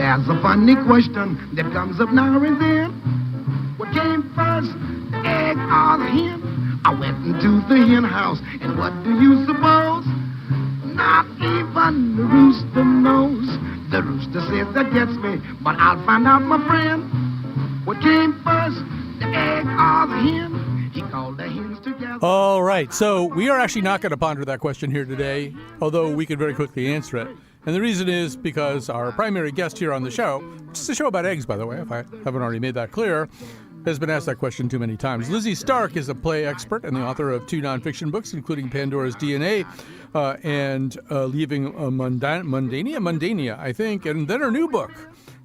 There's a funny question that comes up now and then. What came first, the egg or the hen? I went into the hen house, and what do you suppose? Not even the rooster knows. The rooster says that gets me, but I'll find out, my friend. What came first, the egg or the hen? He called the hens together. All right, so we are actually not going to ponder that question here today, although we could very quickly answer it. And the reason is because our primary guest here on the show, which is a show about eggs, by the way, if I haven't already made that clear, has been asked that question too many times. Lizzie Stark is a play expert and the author of 2 nonfiction books, including Pandora's DNA and Leaving Mundania, I think. And then her new book.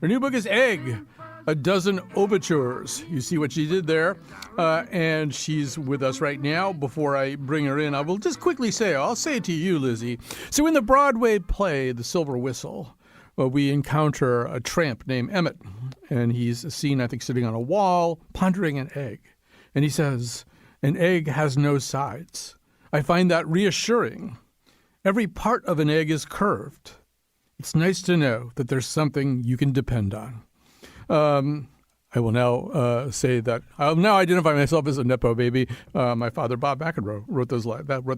Her new book is Egg, A Dozen Overtures. You see what she did there? And she's with us right now. Before I bring her in, I will just quickly say, I'll say it to you, Lizzie. So in the Broadway play, The Silver Whistle, we encounter a tramp named Emmett. And he's seen, I think, sitting on a wall, pondering an egg. And he says, an egg has no sides. I find that reassuring. Every part of an egg is curved. It's nice to know that there's something you can depend on. I will now say that I'll now identify myself as a Nepo baby. My father, Bob McEnroe, wrote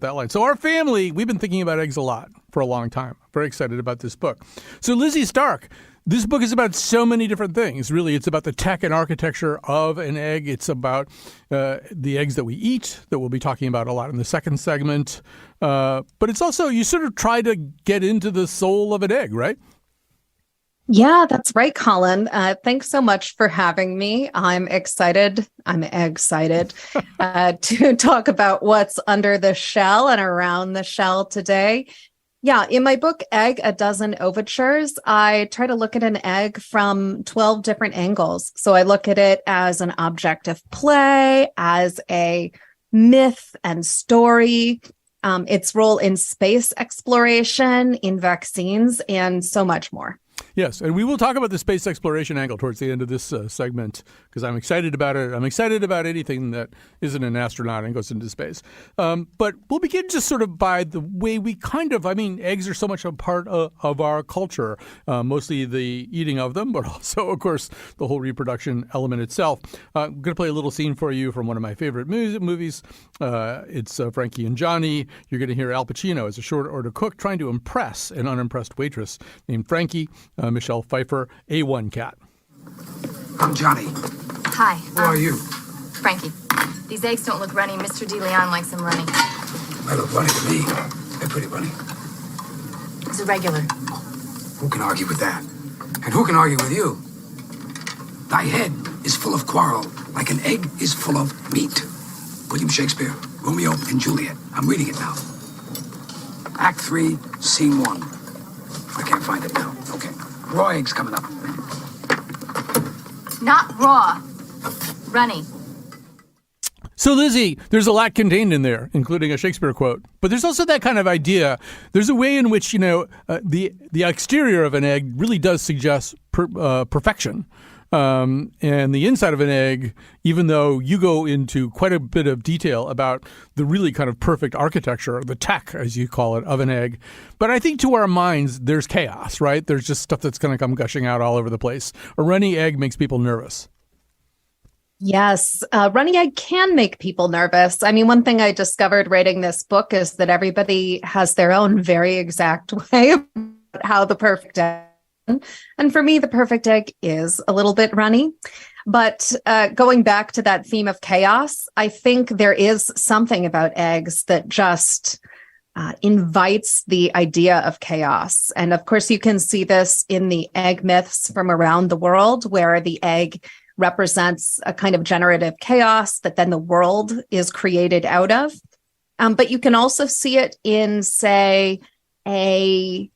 that line. So our family, we've been thinking about eggs a lot for a long time. Very excited about this book. So Lizzie Stark, this book is about so many different things. Really, it's about the tech and architecture of an egg. It's about the eggs that we eat, that we'll be talking about a lot in the second segment. But it's also, you sort of try to get into the soul of an egg, right? Yeah, that's right, Colin. Thanks so much for having me. I'm excited. I'm egg-cited to talk about what's under the shell and around the shell today. Yeah, in my book, Egg, A Dozen Overtures, I try to look at an egg from 12 different angles. So I look at it as an object of play, as a myth and story, its role in space exploration, in vaccines, and so much more. Yes, and we will talk about the space exploration angle towards the end of this segment because I'm excited about it. I'm excited about anything that isn't an astronaut and goes into space. But we'll begin just sort of by the way we eggs are so much a part of our culture, mostly the eating of them, but also, of course, the whole reproduction element itself. I'm going to play a little scene for you from one of my favorite movies. It's Frankie and Johnny. You're going to hear Al Pacino as a short order cook trying to impress an unimpressed waitress named Frankie. Michelle Pfeiffer, A1 Cat. I'm Johnny. Hi. Who are you? Frankie. These eggs don't look runny. Mr. DeLeon likes them runny. They look runny to me. They're pretty runny. It's a regular. Who can argue with that? And who can argue with you? Thy head is full of quarrel, like an egg is full of meat. William Shakespeare, Romeo and Juliet. I'm reading it now. Act 3, Scene 1. I can't find it now. Okay. Raw eggs coming up. Not raw. Runny. So, Lizzie, there's a lot contained in there, including a Shakespeare quote. But there's also that kind of idea. There's a way in which, the exterior of an egg really does suggest perfection. And the inside of an egg, even though you go into quite a bit of detail about the really kind of perfect architecture, the tech, as you call it, of an egg. But I think to our minds, there's chaos, right? There's just stuff that's going to come gushing out all over the place. A runny egg makes people nervous. Yes, runny egg can make people nervous. I mean, one thing I discovered writing this book is that everybody has their own very exact way of how the perfect egg. And for me, the perfect egg is a little bit runny. But going back to that theme of chaos, I think there is something about eggs that just invites the idea of chaos. And of course, you can see this in the egg myths from around the world, where the egg represents a kind of generative chaos that then the world is created out of. But you can also see it in, say, a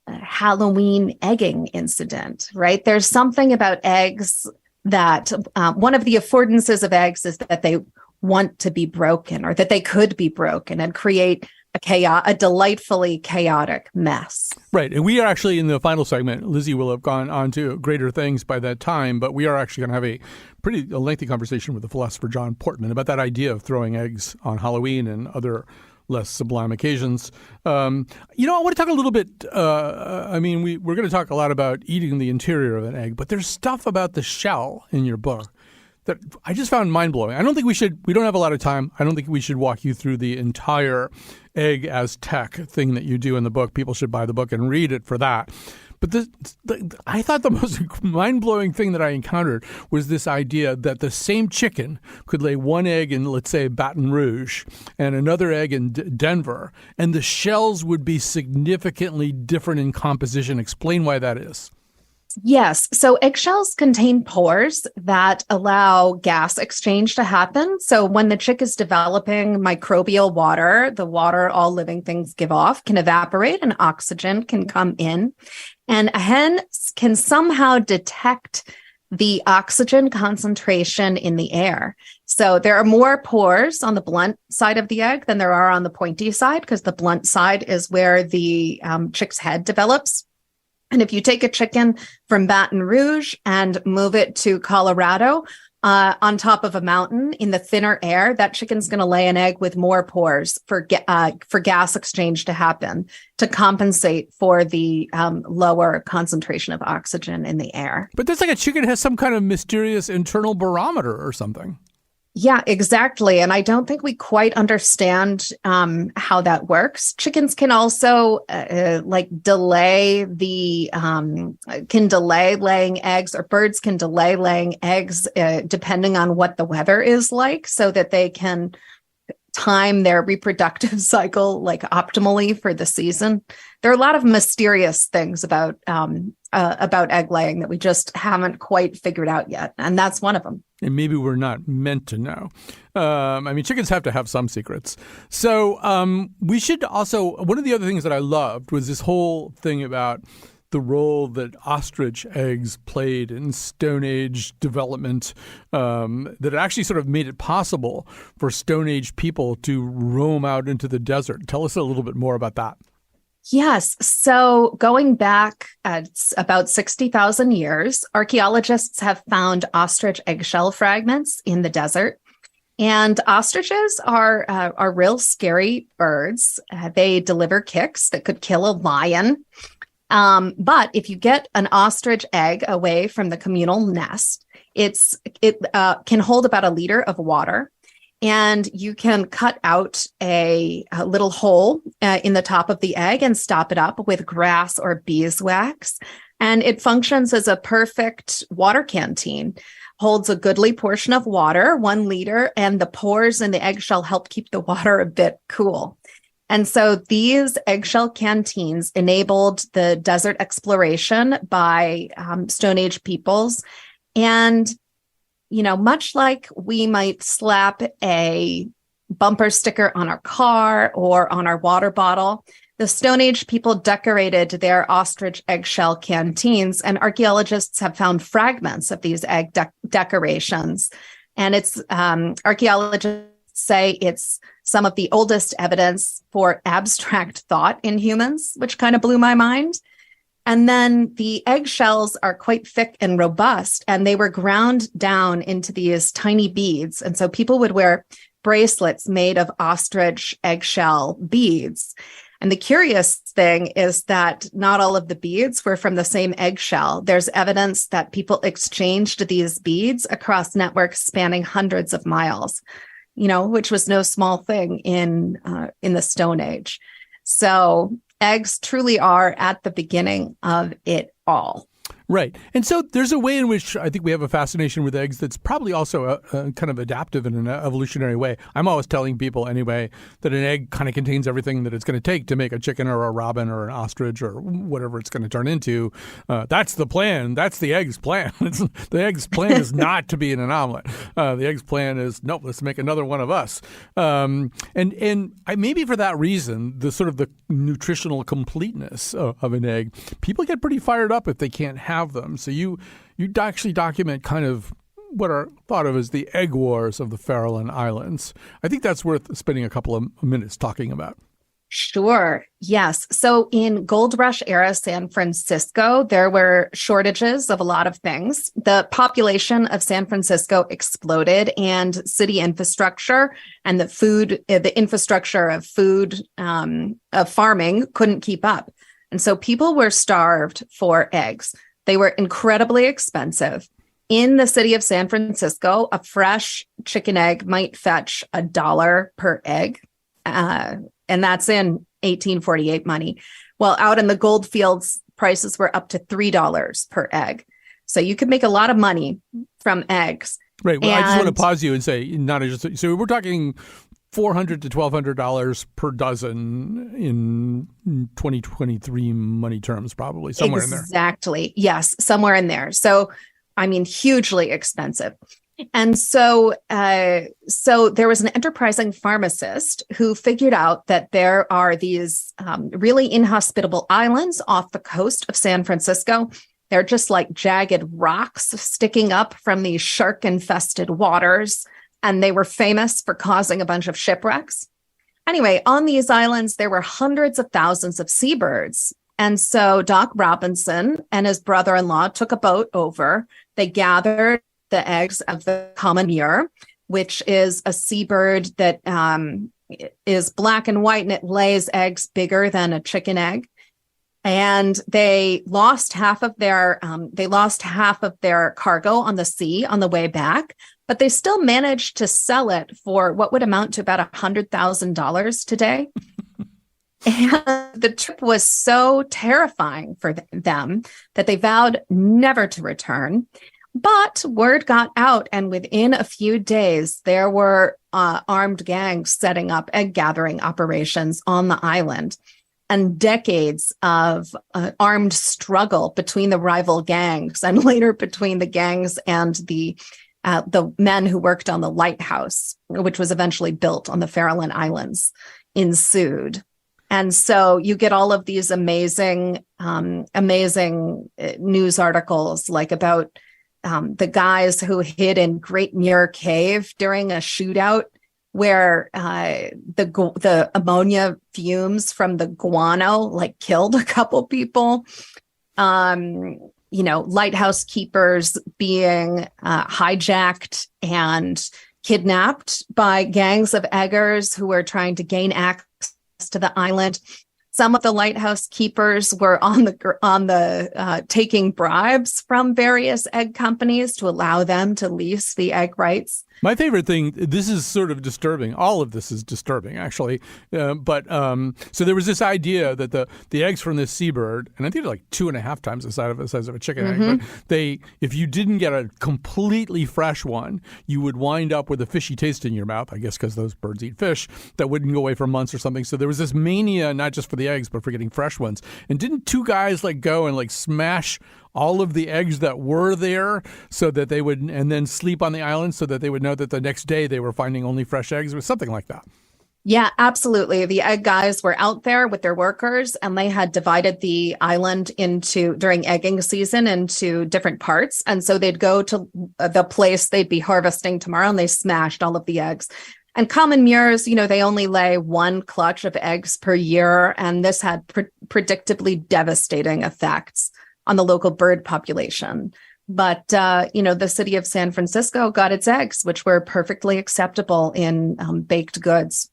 Halloween egging incident, right? There's something about eggs that one of the affordances of eggs is that they want to be broken, or that they could be broken and create a delightfully chaotic mess. Right. And we are actually in the final segment. Lizzie will have gone on to greater things by that time, but we are actually going to have a lengthy conversation with the philosopher John Portman about that idea of throwing eggs on Halloween and other less sublime occasions. I want to talk a little bit. We're going to talk a lot about eating the interior of an egg, but there's stuff about the shell in your book that I just found mind-blowing. We don't have a lot of time. I don't think we should walk you through the entire egg as tech thing that you do in the book. People should buy the book and read it for that. But I thought the most mind-blowing thing that I encountered was this idea that the same chicken could lay one egg in, let's say, Baton Rouge and another egg in Denver, and the shells would be significantly different in composition. Explain why that is. Yes. So eggshells contain pores that allow gas exchange to happen. So when the chick is developing microbial water, the water all living things give off can evaporate and oxygen can come in. And a hen can somehow detect the oxygen concentration in the air. So there are more pores on the blunt side of the egg than there are on the pointy side, because the blunt side is where the chick's head develops. And if you take a chicken from Baton Rouge and move it to Colorado on top of a mountain in the thinner air, that chicken's going to lay an egg with more pores for gas exchange to happen to compensate for the lower concentration of oxygen in the air. But that's like a chicken has some kind of mysterious internal barometer or something. Yeah, exactly. And I don't think we quite understand how that works. Chickens can also delay laying eggs, or birds can delay laying eggs depending on what the weather is like, so that they can time their reproductive cycle optimally for the season. There are a lot of mysterious things about egg laying that we just haven't quite figured out yet, and that's one of them. And maybe we're not meant to know. Chickens have to have some secrets. So we should also, one of the other things that I loved was this whole thing about the role that ostrich eggs played in Stone Age development, that actually sort of made it possible for Stone Age people to roam out into the desert. Tell us a little bit more about that. Yes. So going back about 60,000 years, archaeologists have found ostrich eggshell fragments in the desert. And ostriches are real scary birds. They deliver kicks that could kill a lion. But if you get an ostrich egg away from the communal nest, it can hold about a liter of water. And you can cut out a little hole in the top of the egg and stop it up with grass or beeswax. And it functions as a perfect water canteen. Holds a goodly portion of water, 1 liter, and the pores in the eggshell help keep the water a bit cool. And so these eggshell canteens enabled the desert exploration by Stone Age peoples. And much like we might slap a bumper sticker on our car or on our water bottle, the Stone Age people decorated their ostrich eggshell canteens, and archaeologists have found fragments of these egg decorations. And it's archaeologists say it's some of the oldest evidence for abstract thought in humans, which kind of blew my mind. And then the eggshells are quite thick and robust, and they were ground down into these tiny beads. And so people would wear bracelets made of ostrich eggshell beads. And the curious thing is that not all of the beads were from the same eggshell. There's evidence that people exchanged these beads across networks spanning hundreds of miles, which was no small thing in the Stone Age. So eggs truly are at the beginning of it all. Right. And so there's a way in which I think we have a fascination with eggs that's probably also a kind of adaptive in an evolutionary way. I'm always telling people anyway that an egg kind of contains everything that it's going to take to make a chicken or a robin or an ostrich or whatever it's going to turn into. That's the plan. That's the egg's plan. The egg's plan is not to be in an omelet. The egg's plan is, nope, let's make another one of us. And maybe for that reason, the sort of the nutritional completeness of an egg, people get pretty fired up if they can't have them. So you actually document kind of what are thought of as the egg wars of the Farallon Islands. I think that's worth spending a couple of minutes talking about. Sure. Yes. So in Gold Rush era San Francisco, there were shortages of a lot of things. The population of San Francisco exploded, and city infrastructure and the infrastructure of food, of farming couldn't keep up. And so people were starved for eggs. They were incredibly expensive. In the city of San Francisco, a fresh chicken egg might fetch $1 per egg. And that's in 1848 money. Well, out in the gold fields, prices were up to $3 per egg. So you could make a lot of money from eggs. Right. Well, I just want to pause you and say, so we're talking $400 to $1,200 per dozen in 2023 money terms, probably somewhere in there. Exactly. Yes, somewhere in there. So, I mean, hugely expensive. And so there was an enterprising pharmacist who figured out that there are these really inhospitable islands off the coast of San Francisco. They're just like jagged rocks sticking up from these shark-infested waters, and they were famous for causing a bunch of shipwrecks. Anyway, on these islands, there were hundreds of thousands of seabirds. And so Doc Robinson and his brother-in-law took a boat over. They gathered the eggs of the common murre, which is a seabird that is black and white, and it lays eggs bigger than a chicken egg. And they lost half of their cargo on the sea on the way back, but they still managed to sell it for what would amount to about $100,000 today. And the trip was so terrifying for them that they vowed never to return. But word got out, and within a few days, there were armed gangs setting up egg gathering operations on the island, and decades of armed struggle between the rival gangs, and later between the gangs and the men who worked on the lighthouse, which was eventually built on the Farallon Islands, ensued. And so you get all of these amazing news articles, like about the guys who hid in Great Muir Cave during a shootout, where the ammonia fumes from the guano like killed a couple people. Lighthouse keepers being hijacked and kidnapped by gangs of eggers who were trying to gain access to the island. Some of the lighthouse keepers were on the taking bribes from various egg companies to allow them to lease the egg rights. My favorite thing, this is sort of disturbing. All of this is disturbing, actually. So there was this idea that the eggs from this seabird, and I think they're like 2.5 times the size of a chicken egg, but if you didn't get a completely fresh one, you would wind up with a fishy taste in your mouth, I guess because those birds eat fish, that wouldn't go away for months or something. So there was this mania, not just for the eggs, but for getting fresh ones. And didn't two guys go and smash all of the eggs that were there so that they would, and then sleep on the island so that they would know that the next day they were finding only fresh eggs? It was something like that. Yeah, absolutely. The egg guys were out there with their workers, and they had divided the island during egging season into different parts. And so they'd go to the place they'd be harvesting tomorrow, and they smashed all of the eggs. And common murres, they only lay one clutch of eggs per year, and this had predictably devastating effects on the local bird population. But, the city of San Francisco got its eggs, which were perfectly acceptable in baked goods.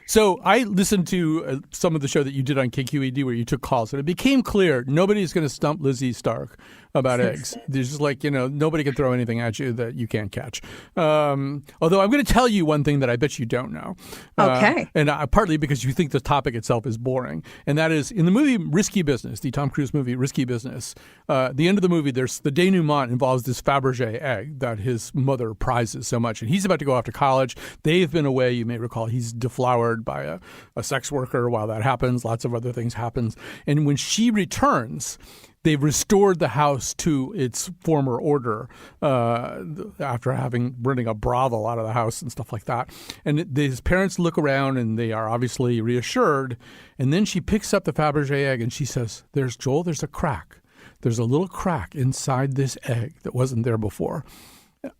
So I listened to some of the show that you did on KQED where you took calls, and it became clear nobody's going to stump Lizzie Stark about eggs. There's just nobody can throw anything at you that you can't catch. Although I'm going to tell you one thing that I bet you don't know. Okay. And partly because you think the topic itself is boring. And that is, in the movie Risky Business, the Tom Cruise movie Risky Business, the end of the movie, there's the denouement involves this Fabergé egg that his mother prizes so much. And he's about to go off to college. They've been away. You may recall he's deflowered by a sex worker while that happens. Lots of other things happens. And when she returns, they've restored the house to its former order after renting a brothel out of the house and stuff like that. And his parents look around and they are obviously reassured. And then she picks up the Fabergé egg and she says, there's a crack. There's a little crack inside this egg that wasn't there before.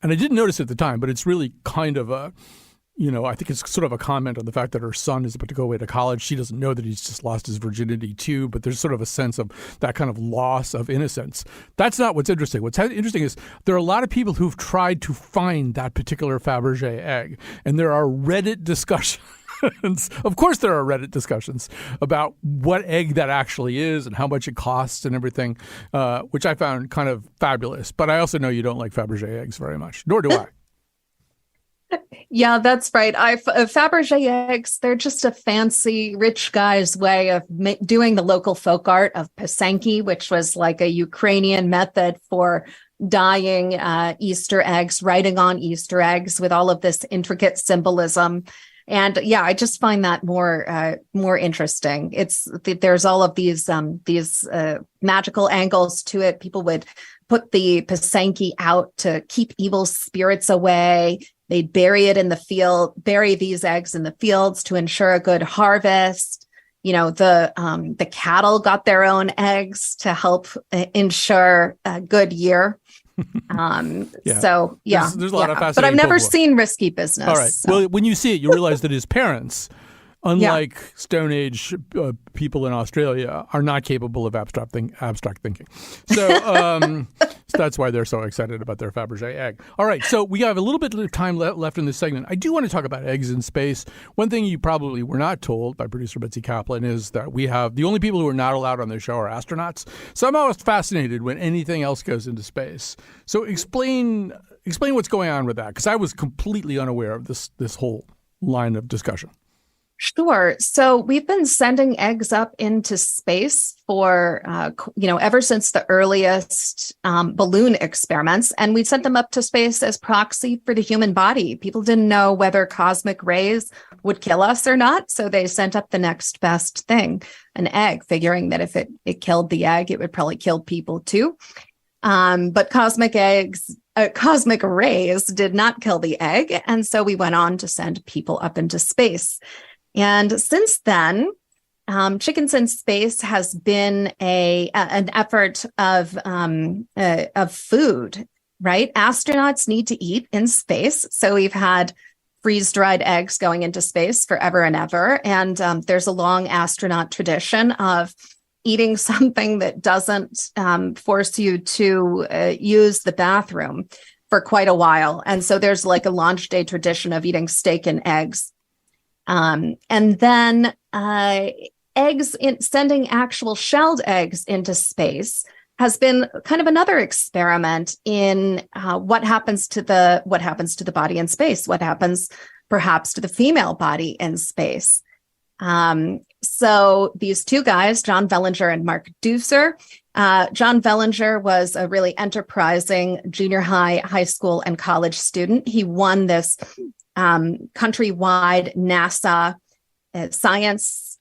And I didn't notice it at the time, but it's really kind of I think it's sort of a comment on the fact that her son is about to go away to college. She doesn't know that he's just lost his virginity too, but there's sort of a sense of that kind of loss of innocence. That's not what's interesting. What's interesting is there are a lot of people who've tried to find that particular Fabergé egg, and there are Reddit discussions. Of course, there are Reddit discussions about what egg that actually is and how much it costs and everything, which I found kind of fabulous. But I also know you don't like Fabergé eggs very much, nor do I. Yeah, that's right. Fabergé eggs, they're just a fancy rich guy's way of doing the local folk art of pisanki, which was like a Ukrainian method for dyeing Easter eggs, writing on Easter eggs with all of this intricate symbolism. And yeah, I just find that more interesting. There's all of these magical angles to it. People would put the pisanki out to keep evil spirits away. They'd bury these eggs in the fields to ensure a good harvest. The cattle got their own eggs to help ensure a good year. So yeah, there's a lot of fascinating. But I've never seen Risky Business. All right. So. Well, when you see it, you realize that his parents, unlike Stone Age people in Australia, are not capable of abstract thinking. So that's why they're so excited about their Fabergé egg. All right. So we have a little bit of time left in this segment. I do want to talk about eggs in space. One thing you probably were not told by producer Betsy Kaplan is that we have the only people who are not allowed on the show are astronauts. So I'm always fascinated when anything else goes into space. So explain what's going on with that, because I was completely unaware of this whole line of discussion. Sure. So we've been sending eggs up into space for, ever since the earliest balloon experiments. And we sent them up to space as proxy for the human body. People didn't know whether cosmic rays would kill us or not. So they sent up the next best thing, an egg, figuring that if it killed the egg, it would probably kill people too. But cosmic rays did not kill the egg. And so we went on to send people up into space. And since then, Chickens in Space has been an effort of food, right? Astronauts need to eat in space. So we've had freeze-dried eggs going into space forever and ever. And there's a long astronaut tradition of eating something that doesn't force you to use the bathroom for quite a while. And so there's like a launch day tradition of eating steak and eggs. And then sending actual shelled eggs into space has been kind of another experiment in what happens to the body in space, what happens perhaps to the female body in space. So these two guys, John Vellinger and Mark Deuser, John Vellinger was a really enterprising junior high school, and college student. He won this countrywide NASA science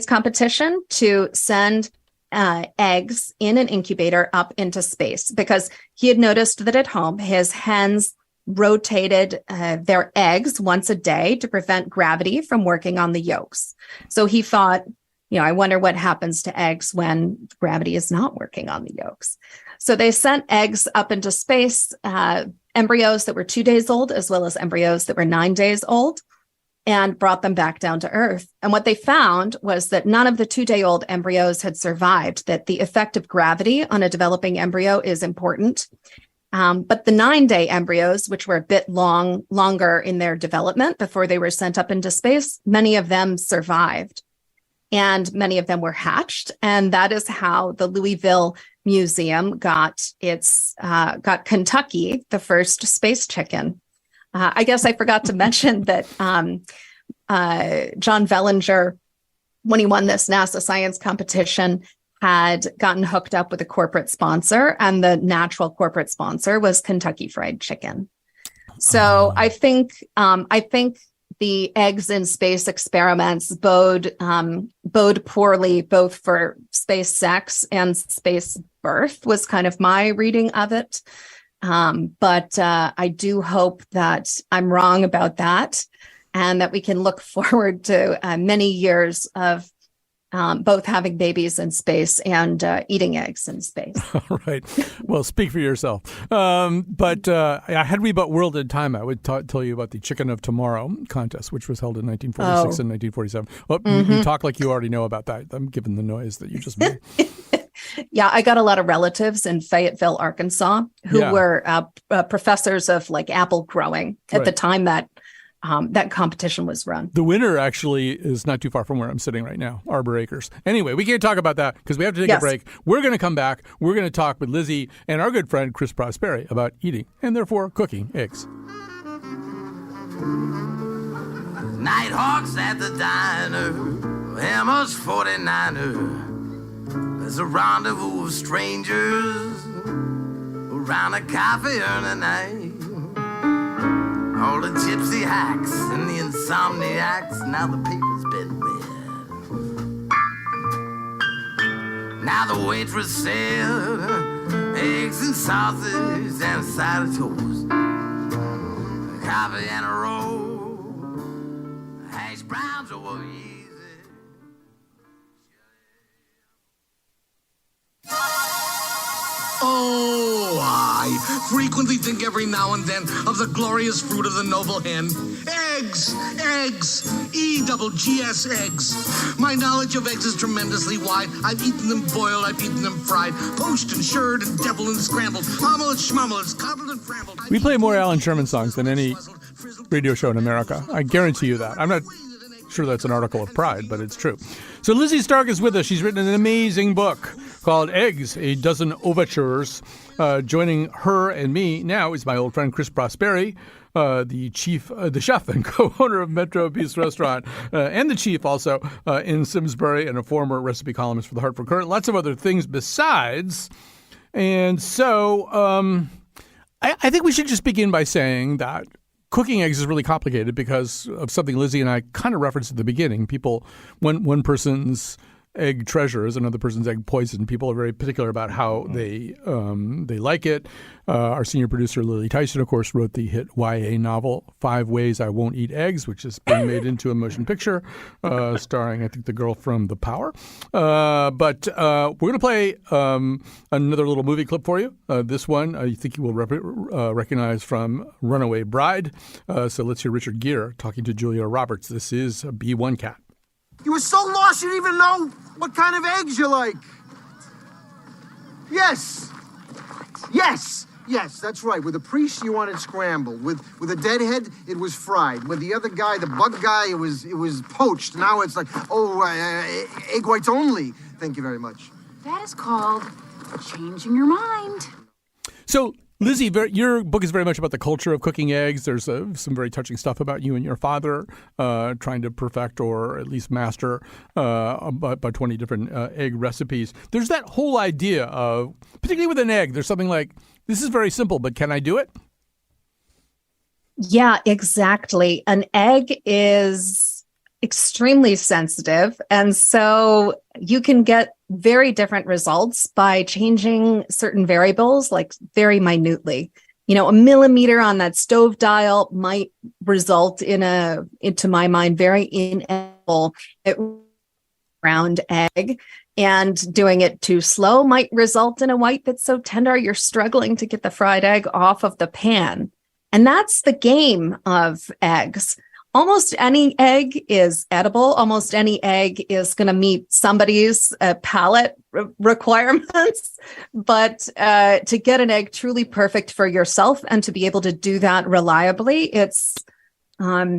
competition to send eggs in an incubator up into space, because he had noticed that at home his hens rotated their eggs once a day to prevent gravity from working on the yolks. So he thought, I wonder what happens to eggs when gravity is not working on the yolks. So they sent eggs up into space, embryos that were 2 days old, as well as embryos that were 9 days old, and brought them back down to Earth. And what they found was that none of the 2-day-old embryos had survived, that the effect of gravity on a developing embryo is important. But the 9-day embryos, which were a bit longer in their development before they were sent up into space, many of them survived. And many of them were hatched. And that is how the Louisville Museum got Kentucky, the first space chicken. I guess I forgot to mention that John Vellinger, when he won this NASA science competition, had gotten hooked up with a corporate sponsor, and the natural corporate sponsor was Kentucky Fried Chicken. So I think the eggs in space experiments bode poorly both for space sex and space birth, was kind of my reading of it. But I do hope that I'm wrong about that, and that we can look forward to many years of both having babies in space and eating eggs in space. All right. Well, speak for yourself. But I had to read about World in Time. I would tell you about the Chicken of Tomorrow contest, which was held in 1946 and 1947. Well, you talk like you already know about that. I'm given the noise that you just made. Yeah, I got a lot of relatives in Fayetteville, Arkansas, who were professors of like apple growing at the time that that competition was run. The winner actually is not too far from where I'm sitting right now, Arbor Acres. Anyway, we can't talk about that because we have to take a break. We're going to come back. We're going to talk with Lizzie and our good friend Chris Prosperi about eating and therefore cooking eggs. Nighthawks at the diner, Hammer's 49er. There's a rendezvous of strangers around a coffee urn at night. All the gypsy hacks and the insomniacs, now the paper's been read. Now the waitress said, eggs and sausage and a side of toast, a coffee and a roll, hash browns over easy. Oh, I frequently think every now and then of the glorious fruit of the noble hen. Eggs! Eggs! E-double-G-S eggs. My knowledge of eggs is tremendously wide. I've eaten them boiled, I've eaten them fried, poached and shirred and deviled and scrambled, omelette, schmummelets, cobbled and frambled. We play more Alan Sherman songs than any radio show in America. I guarantee you that. I'm not sure that's an article of pride, but it's true. So Lizzie Stark is with us. She's written an amazing book called Eggs, A Dozen Overtures. Joining her and me now is my old friend Chris Prosperi, the chef and co-owner of Metro Peace Restaurant, and the chief also in Simsbury and a former recipe columnist for the Hartford Courant. Lots of other things besides. And so I think we should just begin by saying that cooking eggs is really complicated because of something Lizzie and I kind of referenced at the beginning. One person's egg treasure is another person's egg poison. People are very particular about how they like it. Our senior producer, Lily Tyson, of course, wrote the hit YA novel 5 Ways I Won't Eat Eggs, which is being made into a motion picture starring, I think, the girl from The Power. But we're going to play another little movie clip for you. This one I think you will recognize from Runaway Bride. So let's hear Richard Gere talking to Julia Roberts. This is a B1 Cat. You were so lost you didn't even know what kind of eggs you like. Yes. Yes. Yes, that's right. With the priest, you wanted scrambled. With a deadhead, it was fried. With the other guy, the bug guy, it was poached. Now it's like, egg whites only. Thank you very much. That is called changing your mind. So, Lizzie, your book is very much about the culture of cooking eggs. There's some very touching stuff about you and your father trying to perfect or at least master about 20 different egg recipes. There's that whole idea of, particularly with an egg, there's something like, this is very simple, but can I do it? Yeah, exactly. An egg is extremely sensitive. And so you can get very different results by changing certain variables, like very minutely. You know, a millimeter on that stove dial might result in to my mind, very inedible round egg. And doing it too slow might result in a white that's so tender you're struggling to get the fried egg off of the pan. And that's the game of eggs. Almost any egg is edible. Almost any egg is going to meet somebody's palate requirements. But to get an egg truly perfect for yourself and to be able to do that reliably, it's a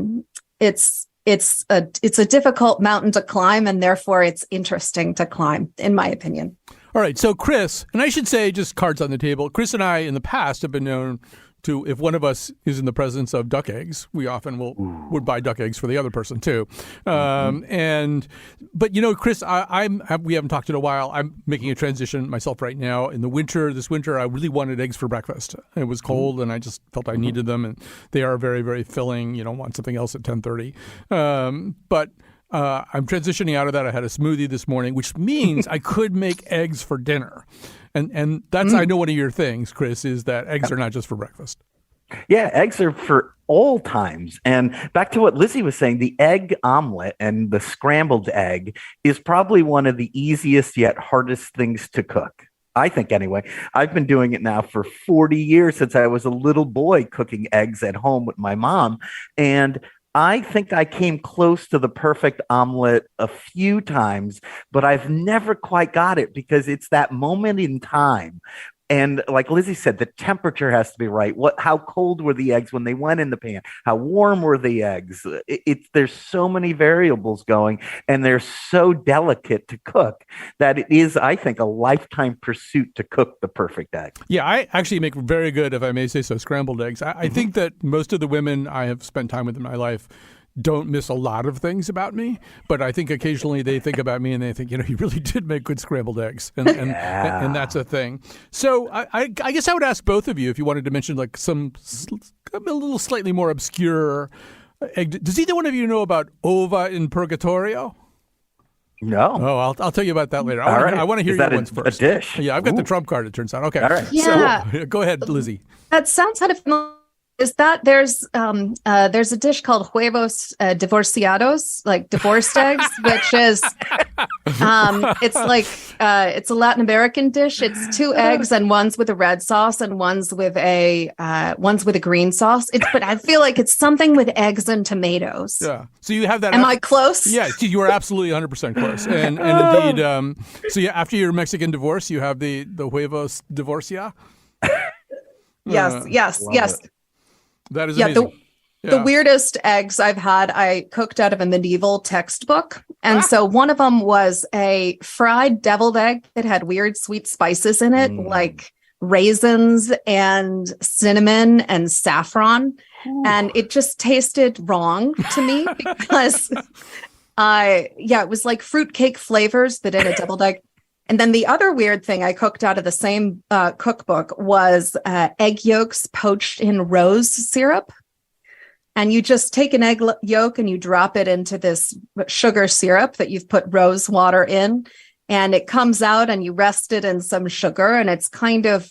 difficult mountain to climb, and therefore it's interesting to climb, in my opinion. All right. So Chris, and I should say, just cards on the table, Chris and I in the past have been known to, if one of us is in the presence of duck eggs, we often would buy duck eggs for the other person too. But you know, Chris, we haven't talked in a while. I'm making a transition myself right now. In this winter, I really wanted eggs for breakfast. It was cold, and I just felt I needed them, and they are very, very filling. You don't want something else at 10:30. But I'm transitioning out of that. I had a smoothie this morning, which means I could make eggs for dinner. And that's, I know one of your things, Chris, is that eggs are not just for breakfast. Yeah, eggs are for all times. And back to what Lizzie was saying, the egg omelet and the scrambled egg is probably one of the easiest yet hardest things to cook. I think anyway. I've been doing it now for 40 years since I was a little boy cooking eggs at home with my mom. And I think I came close to the perfect omelet a few times, but I've never quite got it because it's that moment in time. And like Lizzie said, the temperature has to be right. How cold were the eggs when they went in the pan? How warm were the eggs? There's so many variables going, and they're so delicate to cook that it is, I think, a lifetime pursuit to cook the perfect egg. Yeah, I actually make very good, if I may say so, scrambled eggs. I think that most of the women I have spent time with in my life don't miss a lot of things about me, but I think occasionally they think about me and they think, you really did make good scrambled eggs, and that's a thing. So I guess I would ask both of you if you wanted to mention like a little slightly more obscure egg. Does either one of you know about ova in purgatorio? No. Oh, I'll tell you about that later. All right. I want to hear your ones first. A dish? Yeah, I've got the trump card, it turns out. Okay. All right. Yeah. So, go ahead, Lizzie. That sounds kind of familiar. Is that there's a dish called huevos divorciados, like divorced eggs, which is it's a Latin American dish. It's 2 eggs, and one's with a red sauce and one's with a green sauce. But I feel like it's something with eggs and tomatoes. Yeah. So you have that. Am I close? Yeah, you are absolutely 100% close. And indeed, so yeah, after your Mexican divorce, you have the huevos divorcia. Yes. That is amazing. The weirdest eggs I've had, I cooked out of a medieval textbook. And so one of them was a fried deviled egg that had weird sweet spices in it, like raisins and cinnamon and saffron. Ooh. And it just tasted wrong to me because it was like fruitcake flavors, but in a deviled egg. And then the other weird thing I cooked out of the same cookbook was egg yolks poached in rose syrup. And you just take an egg yolk and you drop it into this sugar syrup that you've put rose water in. And it comes out and you rest it in some sugar. And it's kind of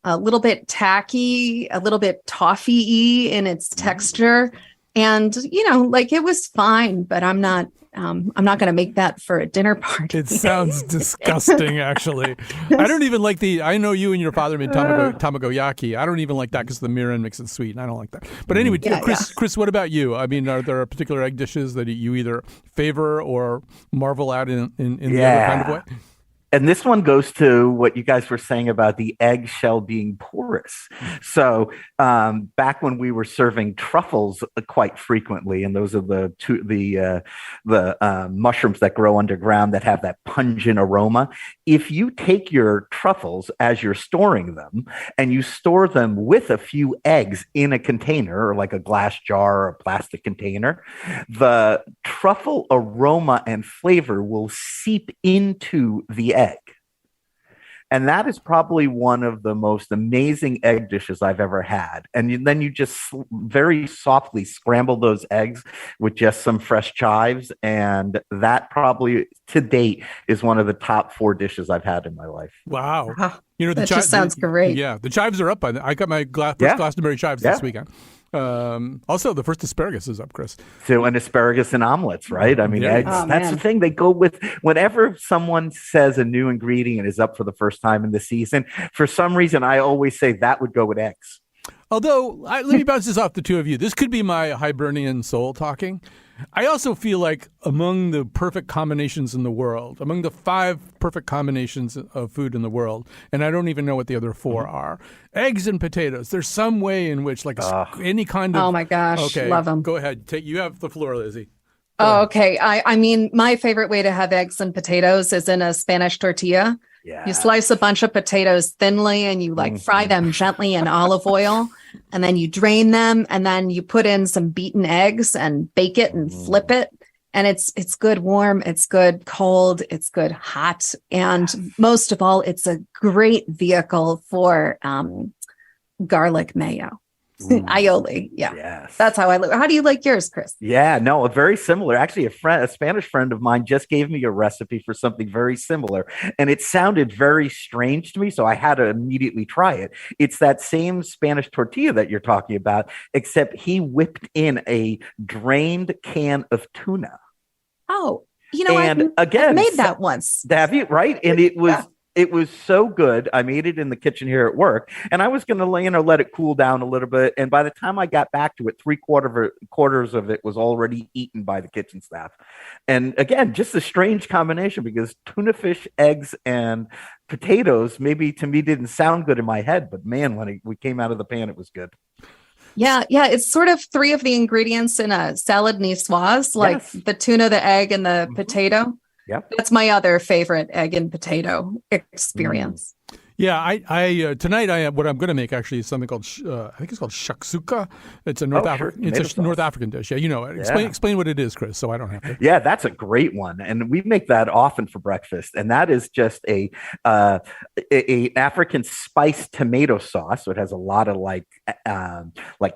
a little bit tacky, a little bit toffee-y in its texture. And, it was fine, but I'm not going to make that for a dinner party. It sounds disgusting, actually. I don't even like I know you and your father made tamagoyaki. I don't even like that because the mirin makes it sweet, and I don't like that. But anyway, Chris, what about you? I mean, are there particular egg dishes that you either favor or marvel at in the other kind of way? And this one goes to what you guys were saying about the eggshell being porous. So back when we were serving truffles quite frequently, and those are the mushrooms that grow underground that have that pungent aroma. If you take your truffles as you're storing them and you store them with a few eggs in a container or like a glass jar or a plastic container, the truffle aroma and flavor will seep into the egg. And that is probably one of the most amazing egg dishes I've ever had. And then you just very softly scramble those eggs with just some fresh chives. And that probably to date is one of the top 4 dishes I've had in my life. Wow. That just sounds great. Yeah. The chives are up. I got my first Glastonbury chives this weekend. Also, the first asparagus is up, Chris. So, an asparagus and omelets, right? I mean, eggs, that's the thing. They go with whenever someone says a new ingredient is up for the first time in the season. For some reason, I always say that would go with eggs. Although, let me bounce this off the two of you. This could be my Hibernian soul talking. I also feel like among the perfect combinations in the world, among the 5 perfect combinations of food in the world, and I don't even know what the other 4 are, eggs and potatoes. There's some way in which, like any kind of... Oh my gosh, love them. Go ahead. You have the floor, Lizzie. Okay. I mean, my favorite way to have eggs and potatoes is in a Spanish tortilla. Yeah. You slice a bunch of potatoes thinly and you fry them gently in olive oil, and then you drain them, and then you put in some beaten eggs and bake it and flip it. And it's good warm, it's good cold, it's good hot. And most of all, it's a great vehicle for garlic mayo. Aioli. Yeah. Yes. That's how I live. How do you like yours, Chris? Yeah, no, very similar. Actually, a Spanish friend of mine just gave me a recipe for something very similar, and it sounded very strange to me, so I had to immediately try it. It's that same Spanish tortilla that you're talking about, except he whipped in a drained can of tuna. Oh, And I've made that once. Have you? Right? And it was so good. I made it in the kitchen here at work, and I was going to let it cool down a little bit. And by the time I got back to it, quarters of it was already eaten by the kitchen staff. And again, just a strange combination because tuna fish, eggs, and potatoes maybe to me didn't sound good in my head, but man, when we came out of the pan, it was good. Yeah. It's sort of three of the ingredients in a salad niçoise, like the tuna, the egg, and the potato. Yep. That's my other favorite egg and potato experience. Yeah, I tonight what I'm going to make actually is something called I think it's called shakshuka. It's a North African dish. Yeah, you know it. Explain what it is, Chris, so I don't have to. Yeah, that's a great one, and we make that often for breakfast. And that is just a African spiced tomato sauce. So it has a lot of like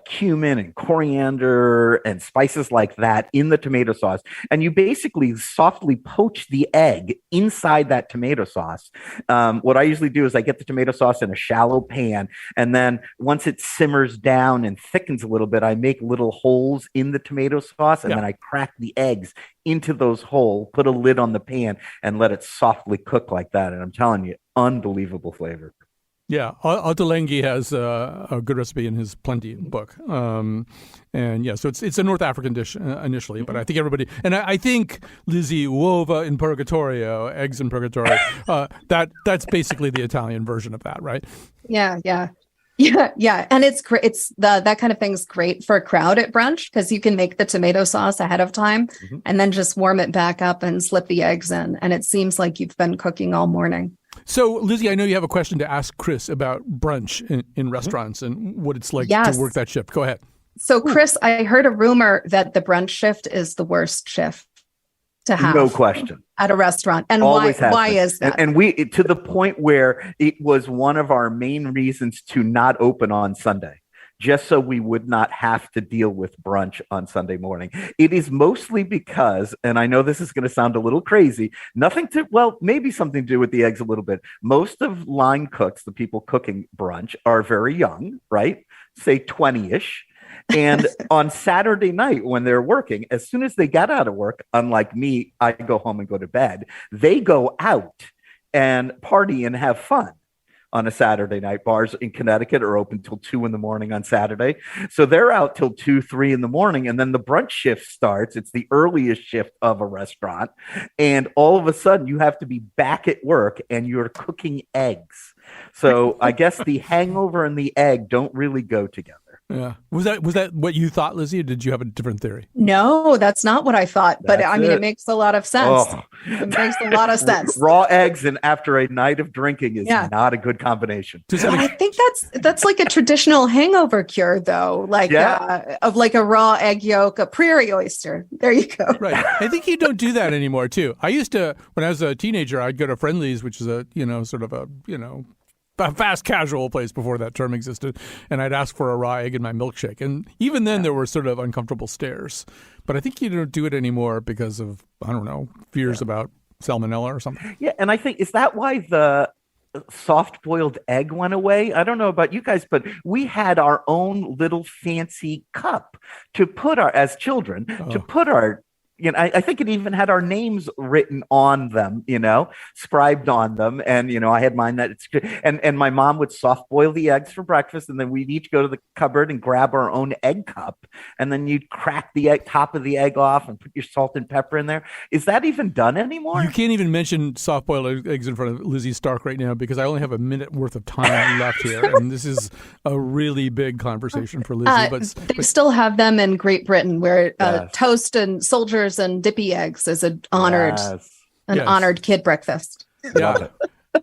cumin and coriander and spices like that in the tomato sauce. And you basically softly poach the egg inside that tomato sauce. What I usually do is I get the tomato sauce in a shallow pan, and then once it simmers down and thickens a little bit, I make little holes in the tomato sauce, and then I crack the eggs into those holes, put a lid on the pan, and let it softly cook like that. And I'm telling you, unbelievable flavor. Yeah, Ottolenghi has a good recipe in his Plenty book. And yeah, so it's a North African dish initially, but I think everybody, and I think, Lizzie, uova in purgatorio, eggs in purgatorio, that's basically the Italian version of that, right? Yeah. And it's great. It's that kind of thing's great for a crowd at brunch because you can make the tomato sauce ahead of time and then just warm it back up and slip the eggs in. And it seems like you've been cooking all morning. So, Lizzie, I know you have a question to ask Chris about brunch in restaurants and what it's like to work that shift. Go ahead. So, Chris, I heard a rumor that the brunch shift is the worst shift to have. No question. At a restaurant. And why is that? And we, to the point where it was one of our main reasons to not open on Sunday, just so we would not have to deal with brunch on Sunday morning. It is mostly because, and I know this is going to sound a little crazy, maybe something to do with the eggs a little bit. Most of line cooks, the people cooking brunch, are very young, right? Say 20-ish. And on Saturday night when they're working, as soon as they get out of work, unlike me, I go home and go to bed, they go out and party and have fun. On a Saturday night. Bars in Connecticut are open till 2 a.m. on Saturday. So they're out till 2, 3 a.m. And then the brunch shift starts. It's the earliest shift of a restaurant. And all of a sudden you have to be back at work and you're cooking eggs. So I guess the hangover and the egg don't really go together. Yeah. Was that what you thought, Lizzie, or did you have a different theory? No, that's not what I thought. But it makes a lot of sense. Oh. It makes a lot of sense. Raw eggs and after a night of drinking is not a good combination. I think that's like a traditional hangover cure, though. Of like a raw egg yolk, a prairie oyster. There you go. Right. I think you don't do that anymore, too. I used to, when I was a teenager, I'd go to Friendly's, which is a fast casual place before that term existed, and I'd ask for a raw egg in my milkshake. And even then there were sort of uncomfortable stares. But I think you don't do it anymore because of, I don't know, fears about salmonella or something. Yeah, and I think, is that why the soft-boiled egg went away? I don't know about you guys, but we had our own little fancy cup to put as children, to put our I think it even had our names written on them, scribed on them. And, I had mine that it's good. And my mom would soft boil the eggs for breakfast. And then we'd each go to the cupboard and grab our own egg cup. And then you'd crack the top of the egg off and put your salt and pepper in there. Is that even done anymore? You can't even mention soft boiled eggs in front of Lizzie Stark right now because I only have a minute worth of time left here. And this is a really big conversation for Lizzie. But they still have them in Great Britain where toast and soldiers and dippy eggs is an honored kid breakfast. Yeah.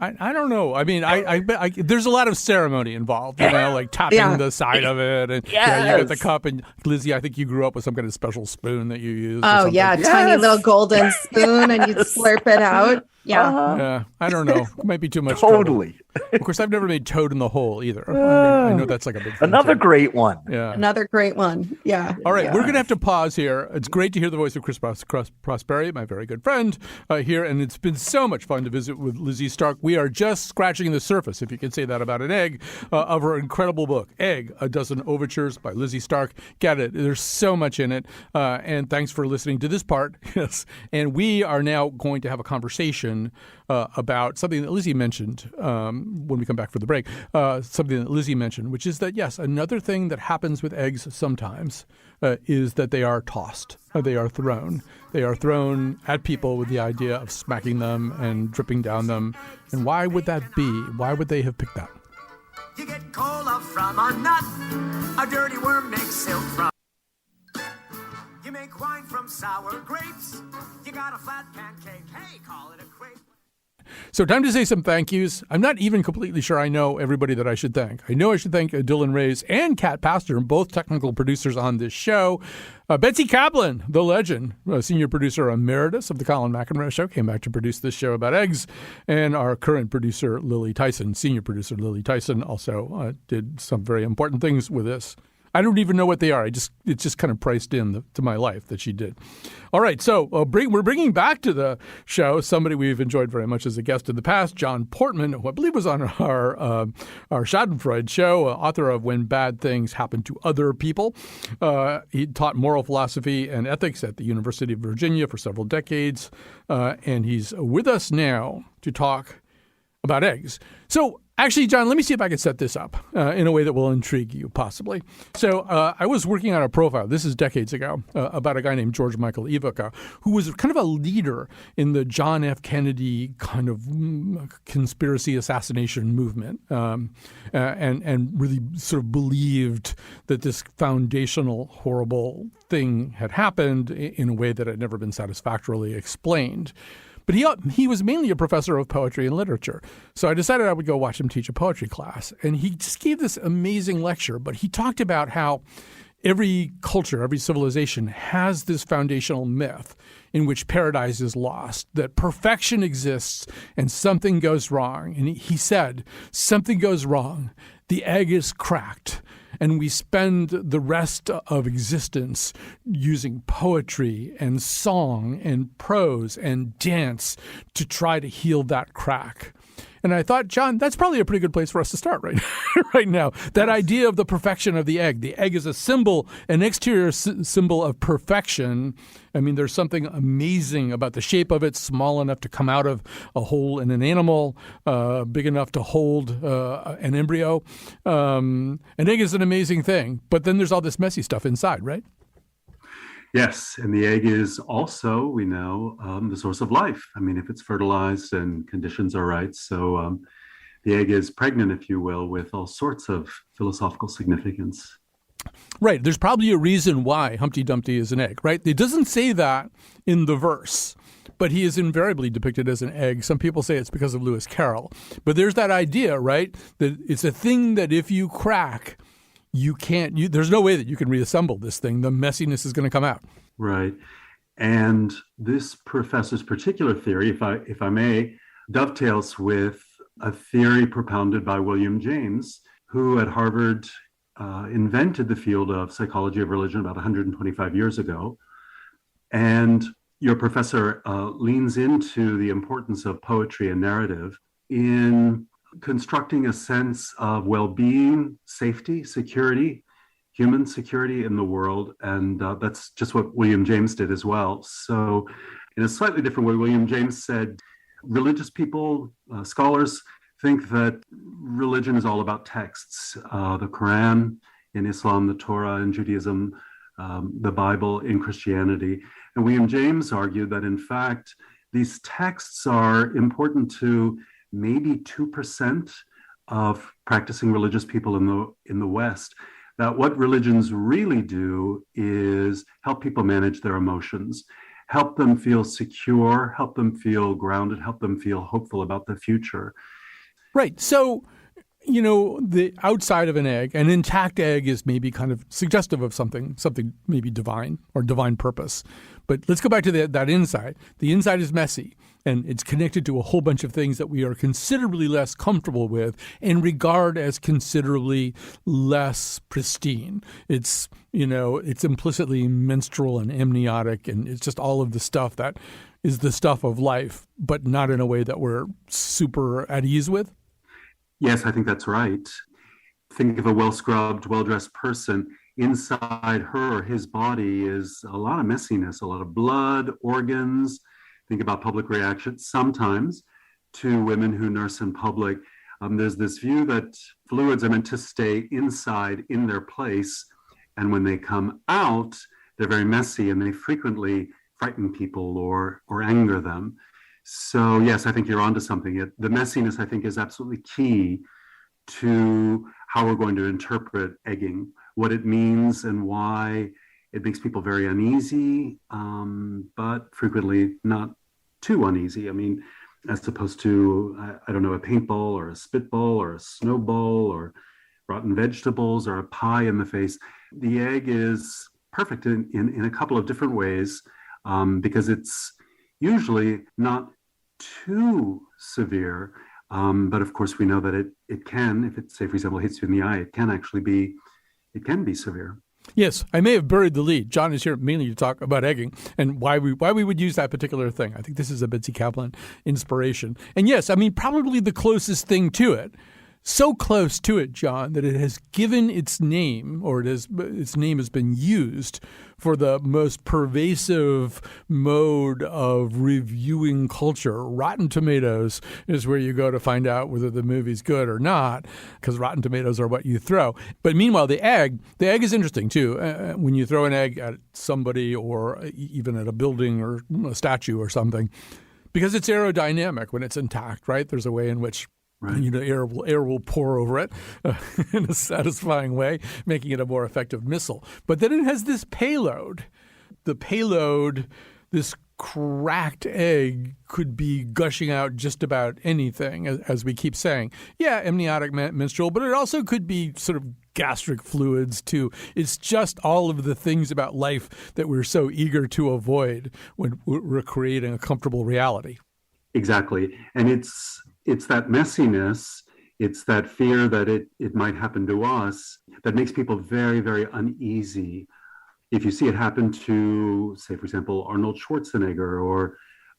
I don't know. I mean, I there's a lot of ceremony involved, like tapping the side of it, and you get the cup. And Lizzie, I think you grew up with some kind of special spoon that you use. Oh yeah, tiny little golden spoon, and you'd slurp it out. Yeah. I don't know. It might be too much Totally. trouble. Of course, I've never made Toad in the Hole either. I know that's like a big thing Another too. great one. Yeah. Another great one. Yeah. All right, we're going to have to pause here. It's great to hear the voice of Chris Prosperi, my very good friend here, and it's been so much fun to visit with Lizzie Stark. We are just scratching the surface, if you can say that about an egg, of her incredible book, Egg, A Dozen Overtures by Lizzie Stark. Get it. There's so much in it, and thanks for listening to this part. Yes, and we are now going to have a conversation about something that Lizzie mentioned when we come back for the break, something that Lizzie mentioned, which is that, yes, another thing that happens with eggs sometimes is that they are tossed. They are thrown. They are thrown at people with the idea of smacking them and dripping down them. And why would that be? Why would they have picked that? You get cola from a nut. A dirty worm makes silk from. You make wine from sour grapes. You got a flat pancake. Hey, call it a crepe. So time to say some thank yous. I'm not even completely sure I know everybody that I should thank. I know I should thank Dylan Reyes and Kat Pastor, both technical producers on this show. Betsy Kaplan, the legend, senior producer emeritus of the Colin McEnroe Show, came back to produce this show about eggs. And our current producer, Lily Tyson, senior producer Lily Tyson, also did some very important things with this. I don't even know what they are. It's just kind of priced in to my life that she did. All right, so we're bringing back to the show somebody we've enjoyed very much as a guest in the past, John Portman, who I believe was on our Schadenfreude show, author of When Bad Things Happen to Other People. He taught moral philosophy and ethics at the University of Virginia for several decades, and he's with us now to talk about eggs. So actually, John, let me see if I can set this up in a way that will intrigue you, possibly. So I was working on a profile, this is decades ago, about a guy named George Michael Ivanka, who was kind of a leader in the John F. Kennedy kind of conspiracy assassination movement, and really sort of believed that this foundational, horrible thing had happened in a way that had never been satisfactorily explained. But he was mainly a professor of poetry and literature. So I decided I would go watch him teach a poetry class. And he just gave this amazing lecture. But he talked about how every culture, every civilization has this foundational myth in which paradise is lost, that perfection exists and something goes wrong. And he said, something goes wrong. The egg is cracked. And we spend the rest of existence using poetry and song and prose and dance to try to heal that crack. And I thought, John, that's probably a pretty good place for us to start right now. That idea of the perfection of the egg. The egg is a symbol, an exterior symbol of perfection. I mean, there's something amazing about the shape of it, small enough to come out of a hole in an animal, big enough to hold an embryo. An egg is an amazing thing. But then there's all this messy stuff inside, right? Yes, and the egg is also, we know, the source of life. I mean, if it's fertilized and conditions are right. So the egg is pregnant, if you will, with all sorts of philosophical significance. Right. There's probably a reason why Humpty Dumpty is an egg, right? It doesn't say that in the verse, but he is invariably depicted as an egg. Some people say it's because of Lewis Carroll. But there's that idea, right, that it's a thing that if you crack, there's no way that you can reassemble this thing. The messiness is going to come out. Right. And this professor's particular theory, if I may, dovetails with a theory propounded by William James, who at Harvard invented the field of psychology of religion about 125 years ago. And your professor leans into the importance of poetry and narrative in constructing a sense of well-being, safety, security, human security in the world. And that's just what William James did as well. So in a slightly different way, William James said, religious people, scholars, think that religion is all about texts. The Quran in Islam, the Torah in Judaism, the Bible in Christianity. And William James argued that, in fact, these texts are important to maybe 2% of practicing religious people in the West. That what religions really do is help people manage their emotions, help them feel secure, help them feel grounded, help them feel hopeful about the future. Right. So, the outside of an egg, an intact egg is maybe kind of suggestive of something maybe divine or divine purpose. But let's go back to that inside. The inside is messy, and it's connected to a whole bunch of things that we are considerably less comfortable with and regard as considerably less pristine. It's, it's implicitly menstrual and amniotic, and it's just all of the stuff that is the stuff of life, but not in a way that we're super at ease with. Yes, I think that's right. Think of a well-scrubbed, well-dressed person. Inside her or his body is a lot of messiness, a lot of blood, organs. Think about public reactions sometimes to women who nurse in public. There's this view that fluids are meant to stay inside in their place, and when they come out, they're very messy and they frequently frighten people or anger them. So yes, I think you're onto something. The messiness, I think, is absolutely key to how we're going to interpret egging, what it means and why it makes people very uneasy, but frequently not too uneasy. I mean, as opposed to, I don't know, a paintball or a spitball or a snowball or rotten vegetables or a pie in the face. The egg is perfect in a couple of different ways because it's usually not too severe. But of course, we know that it can, if it, say, for example, hits you in the eye, it can be severe. Yes, I may have buried the lead. John is here mainly to talk about egging and why we would use that particular thing. I think this is a Betsy Kaplan inspiration. And yes, I mean, probably the closest thing to it. So close to it, John, that it has given its name, or its name has been used for the most pervasive mode of reviewing culture. Rotten Tomatoes is where you go to find out whether the movie's good or not, because Rotten Tomatoes are what you throw. But meanwhile, the egg is interesting, too. When you throw an egg at somebody or even at a building or a statue or something, because it's aerodynamic when it's intact, right? There's a way in which right. Air will pour over it in a satisfying way, making it a more effective missile. But then it has this payload. The payload, this cracked egg, could be gushing out just about anything, as we keep saying. Yeah, amniotic menstrual, but it also could be sort of gastric fluids, too. It's just all of the things about life that we're so eager to avoid when we're creating a comfortable reality. Exactly. And it's that messiness, it's that fear that it might happen to us that makes people very, very uneasy. If you see it happen to, say, for example, Arnold Schwarzenegger or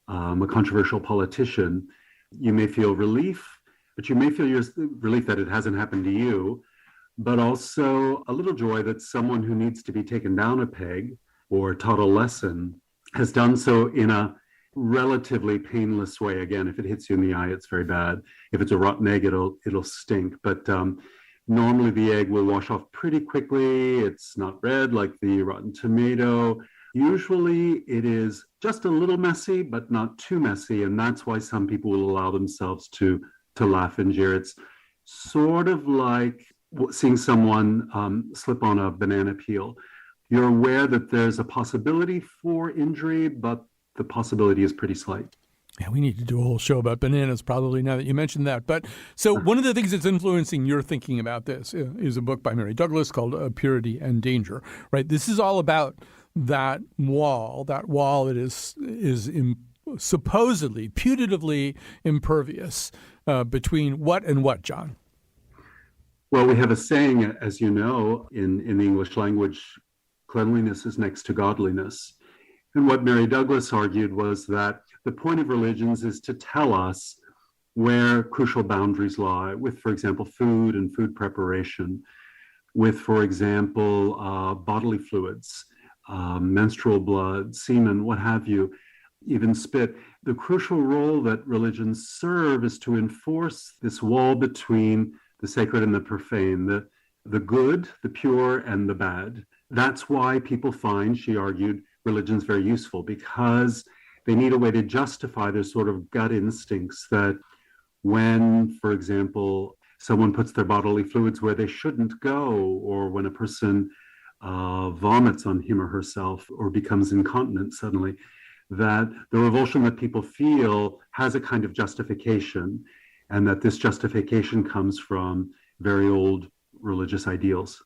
a controversial politician, you may feel relief, but you may feel relief that it hasn't happened to you, but also a little joy that someone who needs to be taken down a peg or taught a lesson has done so in a relatively painless way. Again, if it hits you in the eye, it's very bad. If it's a rotten egg, it'll stink. But normally the egg will wash off pretty quickly. It's not red like the rotten tomato. Usually it is just a little messy, but not too messy. And that's why some people will allow themselves to laugh and jeer. It's sort of like seeing someone slip on a banana peel. You're aware that there's a possibility for injury, but the possibility is pretty slight. Yeah, we need to do a whole show about bananas probably now that you mentioned that. But so one of the things that's influencing your thinking about this is a book by Mary Douglas called Purity and Danger, right? This is all about that wall that is supposedly, putatively impervious between what and what, John? Well, we have a saying, as you know, in the English language, cleanliness is next to godliness. And what Mary Douglas argued was that the point of religions is to tell us where crucial boundaries lie with, for example, food and food preparation, with, for example, bodily fluids, menstrual blood, semen, what have you, even spit. The crucial role that religions serve is to enforce this wall between the sacred and the profane, the good, the pure, and the bad. That's why people find, she argued, religion's very useful, because they need a way to justify their sort of gut instincts that when, for example, someone puts their bodily fluids where they shouldn't go, or when a person vomits on him or herself or becomes incontinent suddenly, that the revulsion that people feel has a kind of justification, and that this justification comes from very old religious ideals.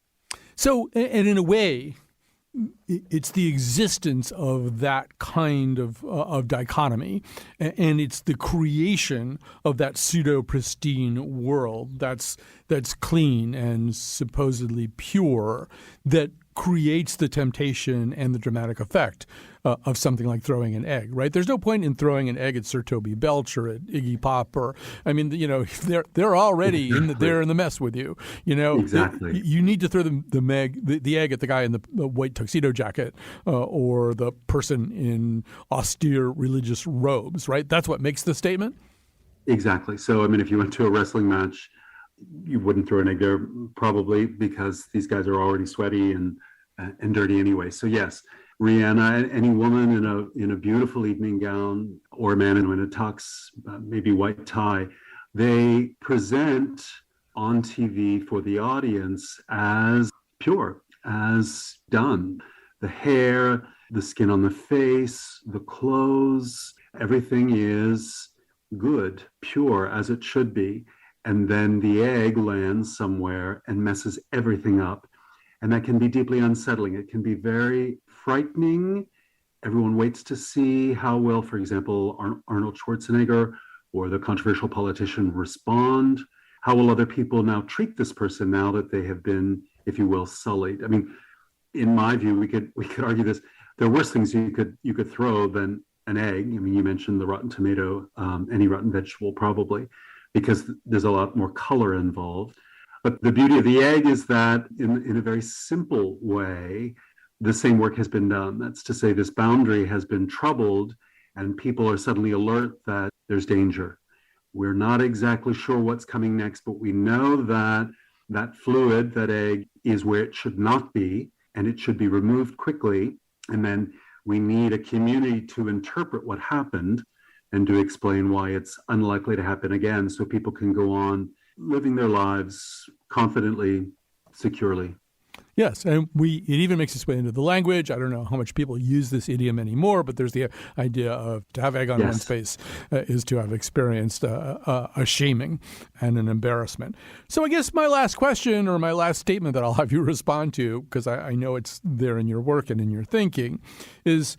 So, and in a way, it's the existence of that kind of dichotomy, and it's the creation of that pseudo-pristine world that's clean and supposedly pure that creates the temptation and the dramatic effect of something like throwing an egg, right? There's no point in throwing an egg at Sir Toby Belch or at Iggy Pop, or I mean, they're already they're in the mess with you. Exactly. You need to throw the egg at the guy in the white tuxedo jacket or the person in austere religious robes, right? That's what makes the statement. Exactly. So, I mean, if you went to a wrestling match, you wouldn't throw an egg there probably because these guys are already sweaty and dirty anyway. So yes, Rihanna, any woman in a beautiful evening gown, or a man in a tux, maybe white tie, they present on TV for the audience as pure, as done. The hair, the skin on the face, the clothes, everything is good, pure, as it should be. And then the egg lands somewhere and messes everything up. And that can be deeply unsettling. It can be very frightening. Everyone waits to see how will, for example, Arnold Schwarzenegger or the controversial politician respond. How will other people now treat this person now that they have been, if you will, sullied? I mean, in my view, we could argue this. There are worse things you could throw than an egg. I mean, you mentioned the rotten tomato, any rotten vegetable probably, because there's a lot more color involved. But the beauty of the egg is that in a very simple way, the same work has been done. That's to say, this boundary has been troubled and people are suddenly alert that there's danger. We're not exactly sure what's coming next, but we know that that fluid, that egg, is where it should not be, and it should be removed quickly. And then we need a community to interpret what happened and to explain why it's unlikely to happen again, so people can go on living their lives confidently, securely. Yes, and it even makes its way into the language. I don't know how much people use this idiom anymore, but there's the idea of to have egg on one's face is to have experienced a shaming and an embarrassment. So I guess my last question, or my last statement that I'll have you respond to, because I know it's there in your work and in your thinking, is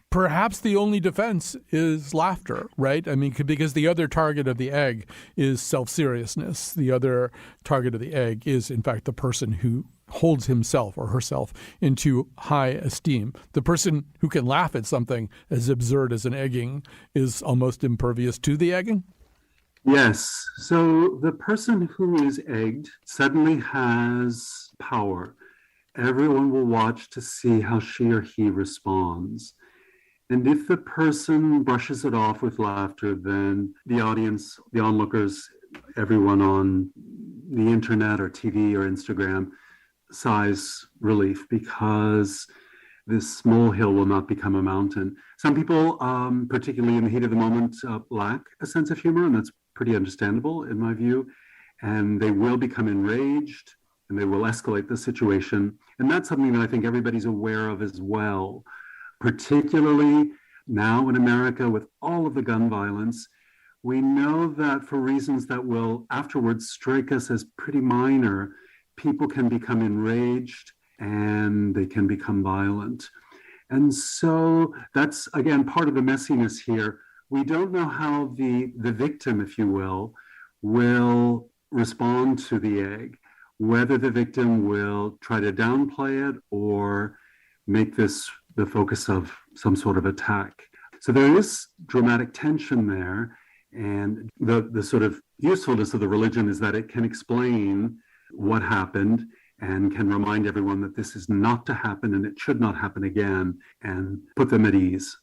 perhaps the only defense is laughter, right? I mean, because the other target of the egg is self-seriousness. The other target of the egg is, in fact, the person who holds himself or herself into high esteem. The person who can laugh at something as absurd as an egging is almost impervious to the egging? Yes. So the person who is egged suddenly has power. Everyone will watch to see how she or he responds. And if the person brushes it off with laughter, then the audience, the onlookers, everyone on the internet or TV or Instagram sighs relief, because this molehill will not become a mountain. Some people, particularly in the heat of the moment, lack a sense of humor, and that's pretty understandable in my view. And they will become enraged and they will escalate the situation. And that's something that I think everybody's aware of as well. Particularly now in America with all of the gun violence, we know that for reasons that will afterwards strike us as pretty minor, people can become enraged and they can become violent. And so that's, again, part of the messiness here. We don't know how the victim, if you will respond to the egg, whether the victim will try to downplay it or make this the focus of some sort of attack. So there is dramatic tension there. And the sort of usefulness of the religion is that it can explain what happened and can remind everyone that this is not to happen and it should not happen again, and put them at ease.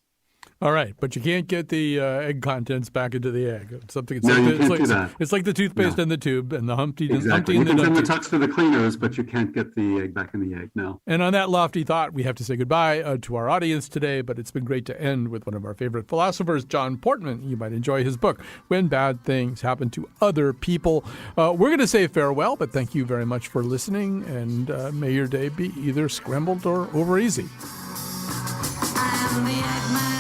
All right, but you can't get the egg contents back into the egg. It's you can't do that. It's like the toothpaste and the tube and the Humpty Exactly. and the You can Dumpty. send the tux to the cleaners, but you can't get the egg back in the egg, no. And on that lofty thought, we have to say goodbye to our audience today, but it's been great to end with one of our favorite philosophers, John Portman. You might enjoy his book, When Bad Things Happen to Other People. We're going to say farewell, but thank you very much for listening, and may your day be either scrambled or over easy. I am the Eggman.